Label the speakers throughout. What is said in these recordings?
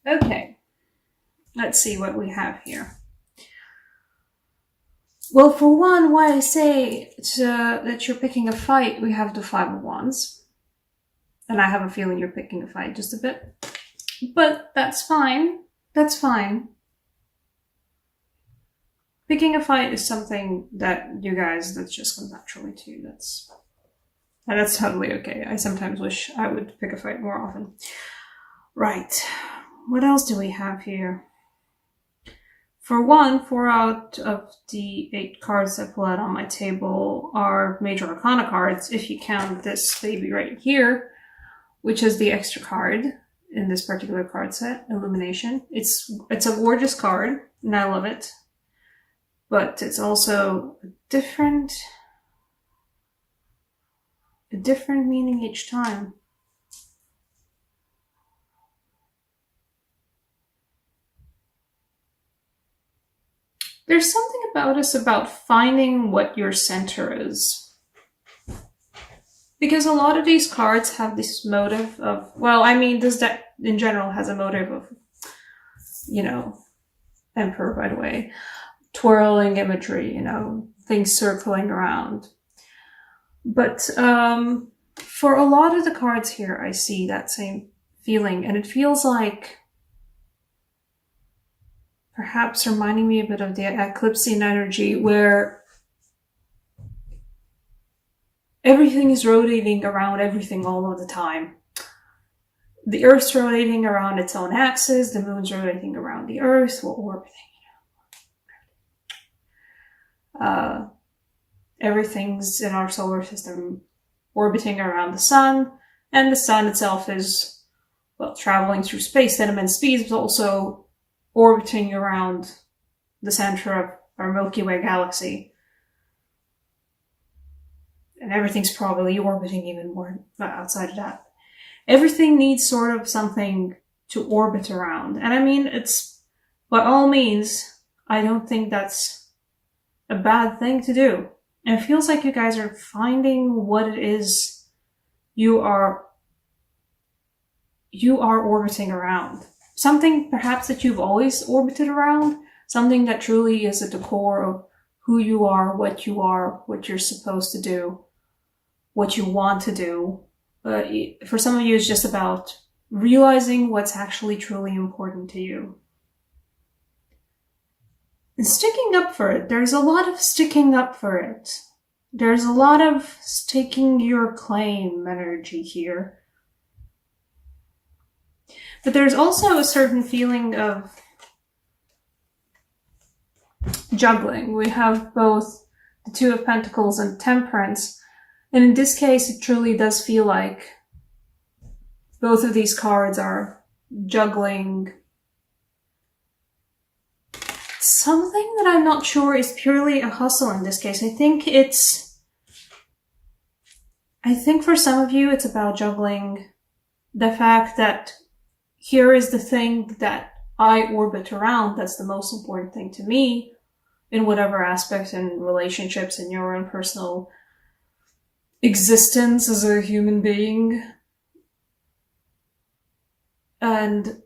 Speaker 1: Okay, let's see what we have here. Well, for one, why I say that you're picking a fight, we have the Five of Wands. And I have a feeling you're picking a fight just a bit. But that's fine. That's fine. Picking a fight is something that you guys, that just comes naturally to you. That's totally okay. I sometimes wish I would pick a fight more often. Right. What else do we have here? For one, 4 out of the 8 cards I pull out on my table are Major Arcana cards, if you count this baby right here, which is the extra card in this particular card set, Illumination. It's a gorgeous card, and I love it. But it's also a different meaning each time. There's something about us about finding what your center is. Because a lot of these cards have this motive of, well, I mean, this deck in general has a motive of, you know, Emperor, by the way, twirling imagery, you know, things circling around. But for a lot of the cards here, I see that same feeling, and it feels like perhaps reminding me a bit of the eclipsing energy where everything is rotating around everything all of the time. The Earth's rotating around its own axis, the moon's rotating around the Earth, we're orbiting. Everything's in our solar system orbiting around the sun, and the sun itself is, well, traveling through space at immense speeds, but also orbiting around the center of our Milky Way galaxy. And everything's probably orbiting even more outside of that. Everything needs sort of something to orbit around. And I mean, it's, by all means, I don't think that's a bad thing to do. And it feels like you guys are finding what it is you are orbiting around. Something perhaps that you've always orbited around, something that truly is at the core of who you are, what you're supposed to do, what you want to do. For some of you, it's just about realizing what's actually truly important to you. And sticking up for it. There's a lot of sticking up for it. There's a lot of staking your claim energy here. But there's also a certain feeling of juggling. We have both the Two of Pentacles and Temperance. And in this case, it truly does feel like both of these cards are juggling something that I'm not sure is purely a hustle in this case. I think for some of you, it's about juggling the fact that here is the thing that I orbit around that's the most important thing to me in whatever aspect in relationships in your own personal existence as a human being. And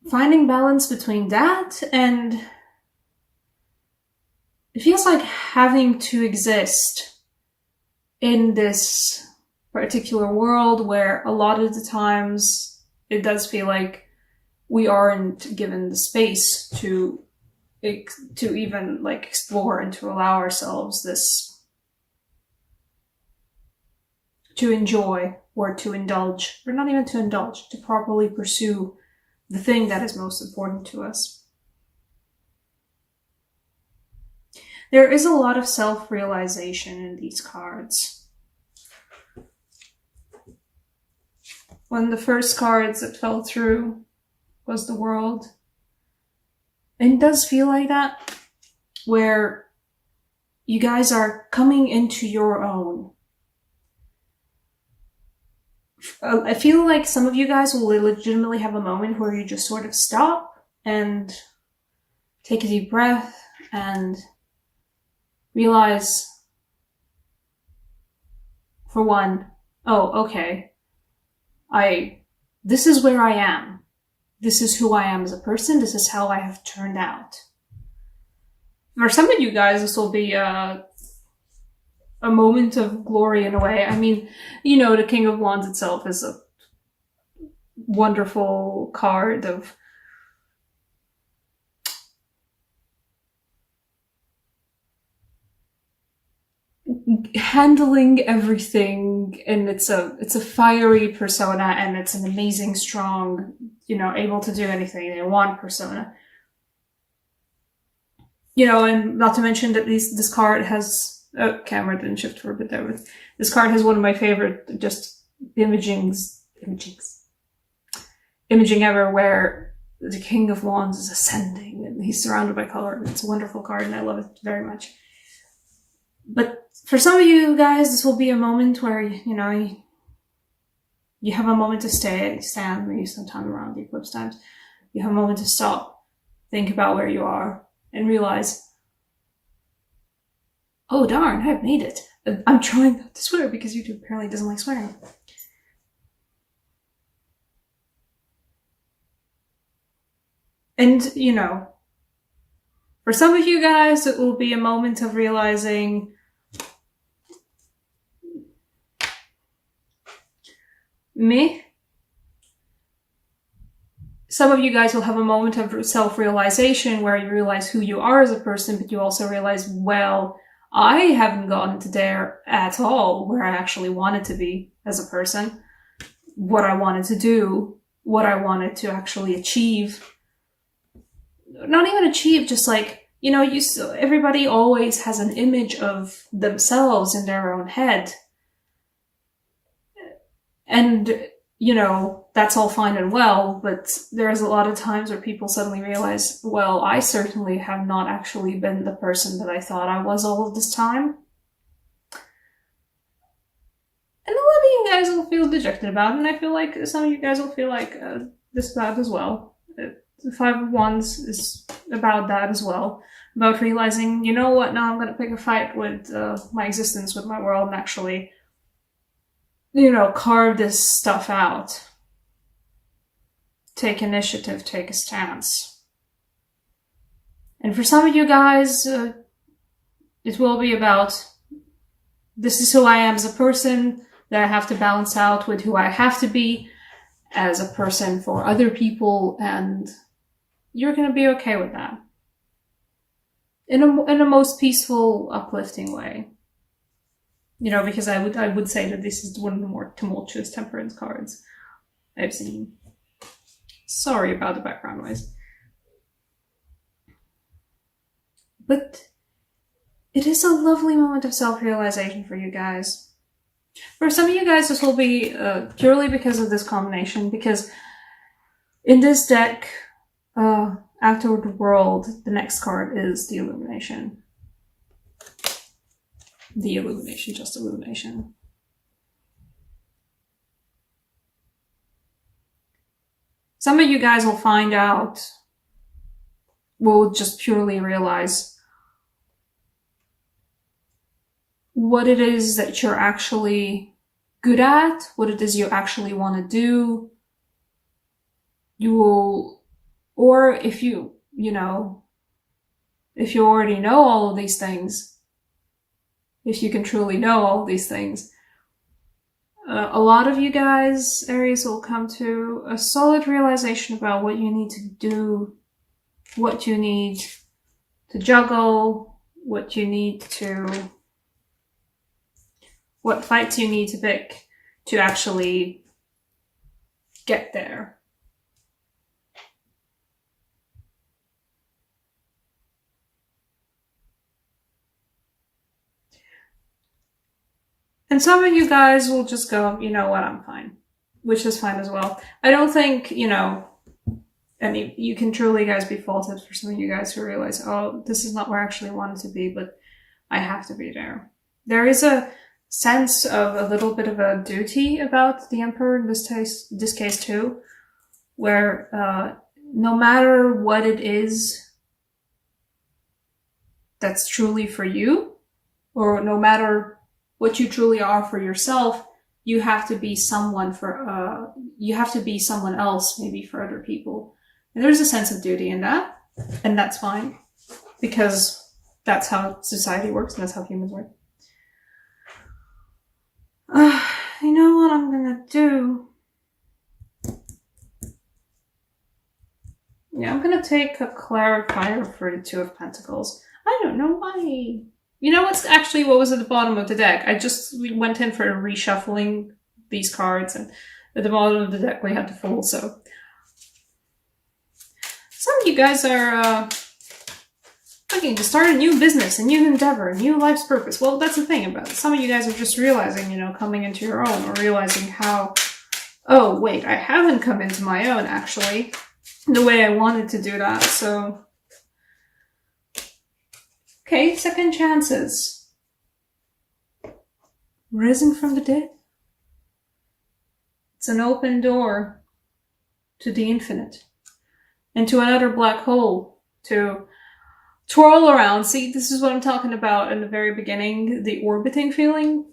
Speaker 1: finding balance between that and it feels like having to exist in this particular world where a lot of the times it does feel like we aren't given the space to even like explore and to allow ourselves this, to enjoy or to indulge, or not even to indulge, to properly pursue the thing that is most important to us. There is a lot of self-realization in these cards. One of the first cards that fell through was the World. And it does feel like that, where you guys are coming into your own. I feel like some of you guys will legitimately have a moment where you just sort of stop and take a deep breath and realize, for one, oh, okay, this is where I am. this is who I am as a person. This is how I have turned out. For some of you guys, this will be a moment of glory in a way. I mean, you know, the King of Wands itself is a wonderful card of handling everything, and it's a fiery persona, and it's an amazing, strong, you know, able to do anything they want persona. You know, and not to mention that this card has, oh, camera didn't shift for a bit there, but this card has one of my favorite just imaging ever, where the King of Wands is ascending and he's surrounded by color, and it's a wonderful card and I love it very much. But for some of you guys, this will be a moment where, you know, you have a moment to stand, maybe sometime around the eclipse times. You have a moment to stop, think about where you are, and realize, oh darn, I've made it. I'm trying not to swear because YouTube apparently doesn't like swearing. And, you know, for some of you guys, it will be a moment of realizing, me. Some of you guys will have a moment of self-realization where you realize who you are as a person, but you also realize, well, I haven't gotten to there at all where I actually wanted to be as a person, what I wanted to do, what I wanted to actually achieve. Not even achieve, just like, you know, everybody always has an image of themselves in their own head. And, you know, that's all fine and well, but there's a lot of times where people suddenly realize, well, I certainly have not actually been the person that I thought I was all of this time. And a lot of you guys will feel dejected about it, and I feel like some of you guys will feel like this about as well. The Five of Wands is about that as well. About realizing, you know what, now I'm going to pick a fight with my existence, with my world, and actually, you know, carve this stuff out. Take initiative, take a stance. And for some of you guys, it will be about, this is who I am as a person, that I have to balance out with who I have to be as a person for other people, and you're going to be okay with that. In a most peaceful, uplifting way. You know, because I would say that this is one of the more tumultuous temperance cards I've seen. Sorry about the background noise. But it is a lovely moment of self-realization for you guys. For some of you guys, this will be purely because of this combination, because in this deck, after the world, the next card is the Illumination. The Illumination, just Illumination. Some of you guys will find out, will just purely realize what it is that you're actually good at, what it is you actually want to do. You will, or if you know, if you already know all of these things, if you can truly know all these things, a lot of you guys, Aries, will come to a solid realization about what you need to do, what you need to juggle, what fights you need to pick to actually get there. And some of you guys will just go, you know what, I'm fine. Which is fine as well. I don't think, you know, you can truly, guys, be faulted for some of you guys who realize, oh, this is not where I actually wanted to be, but I have to be there. There is a sense of a little bit of a duty about the Emperor in this case too, where no matter what it is that's truly for you, or no matter what you truly are for yourself, you have to be someone for, you have to be someone else maybe for other people. And there's a sense of duty in that, and that's fine, because that's how society works and that's how humans work. You know what I'm gonna do? Yeah, I'm gonna take a clarifier for the Two of Pentacles. I don't know why. You know what's actually what was at the bottom of the deck? We went in for reshuffling these cards, and at the bottom of the deck we had to fold, so. Some of you guys are looking to start a new business, a new endeavor, a new life's purpose. Well, that's the thing about it. Some of you guys are just realizing, you know, coming into your own, or realizing how, oh, wait, I haven't come into my own, actually, the way I wanted to do that, so. Okay, second chances. Risen from the dead. It's an open door to the infinite. And to another black hole to twirl around. See, this is what I'm talking about in the very beginning, the orbiting feeling.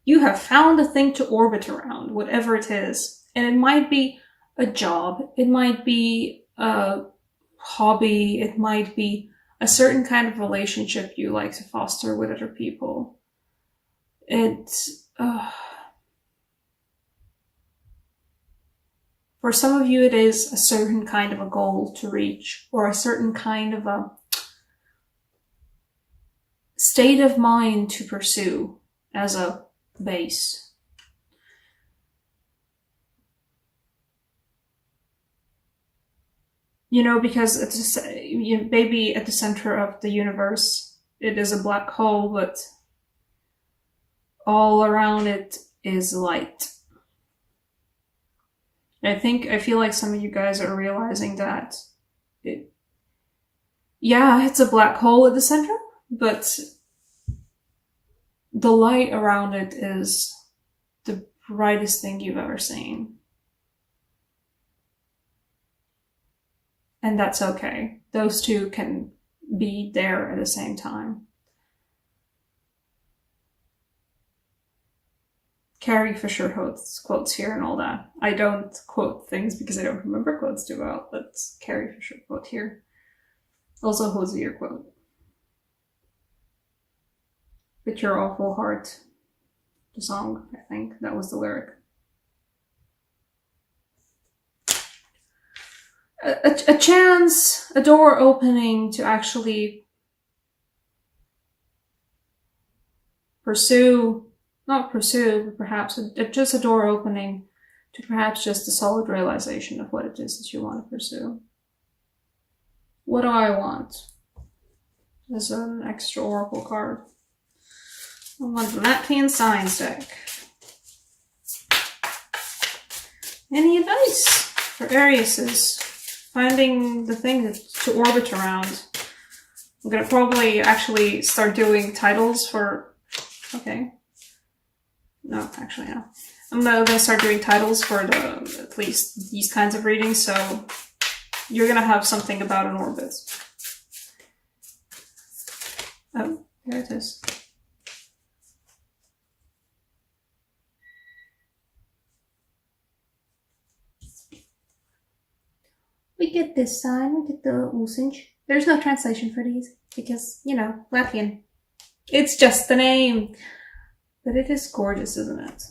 Speaker 1: You have found a thing to orbit around, whatever it is. And it might be a job, it might be a hobby, it might be a certain kind of relationship you like to foster with other people. For some of you, it is a certain kind of a goal to reach, or a certain kind of a state of mind to pursue as a base. You know, because it's maybe at the center of the universe, it is a black hole, but all around it is light. I feel like some of you guys are realizing that it's a black hole at the center, but the light around it is the brightest thing you've ever seen. And that's okay. Those two can be there at the same time. Carrie Fisher quotes here and all that. I don't quote things because I don't remember quotes too well, but Carrie Fisher quote here. Also Hosier quote. With your awful heart. The song, I think. That was the lyric. A chance, a door opening to actually not pursue, but perhaps just a door opening to perhaps just a solid realization of what it is that you want to pursue. What do I want? As an extra oracle card. I want the Latvian Signs deck. Any advice for Aries? Finding the thing to orbit around. I'm gonna probably actually start doing titles for... Okay. No, actually, no. I'm gonna start doing titles for at least these kinds of readings, so you're gonna have something about an orbit. Oh, there it is. We get this sign, we get the Usinch. There's no translation for these, because, you know, Latvian. It's just the name. But it is gorgeous, isn't it?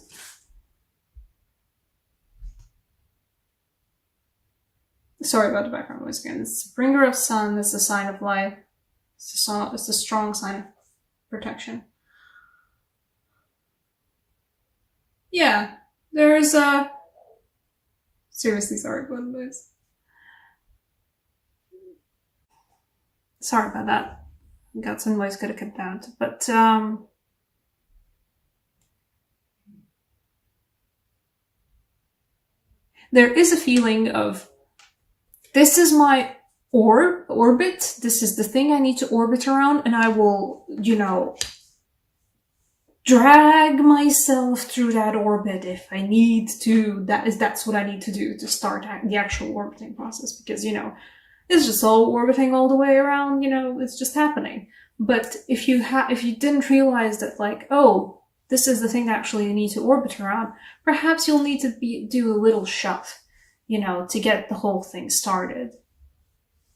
Speaker 1: Sorry about the background noise again. It's the bringer of sun, it's the sign of life. It's a strong sign of protection. Yeah, there's a... Seriously sorry about this. Sorry about that. Got some noise could have cut out. But, there is a feeling of, this is my orbit, this is the thing I need to orbit around, and I will, you know, drag myself through that orbit if I need to. That's what I need to do to start the actual orbiting process, because, you know, it's just all orbiting all the way around, you know, it's just happening. But if you didn't realize that, like, oh, this is the thing that actually you need to orbit around, perhaps you'll need to do a little shove, you know, to get the whole thing started.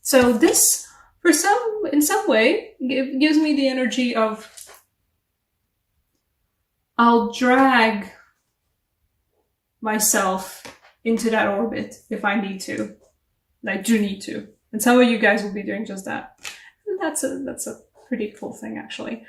Speaker 1: So this, in some way, gives me the energy of I'll drag myself into that orbit if I need to. I do need to. And some of you guys will be doing just that. And that's a pretty cool thing, actually.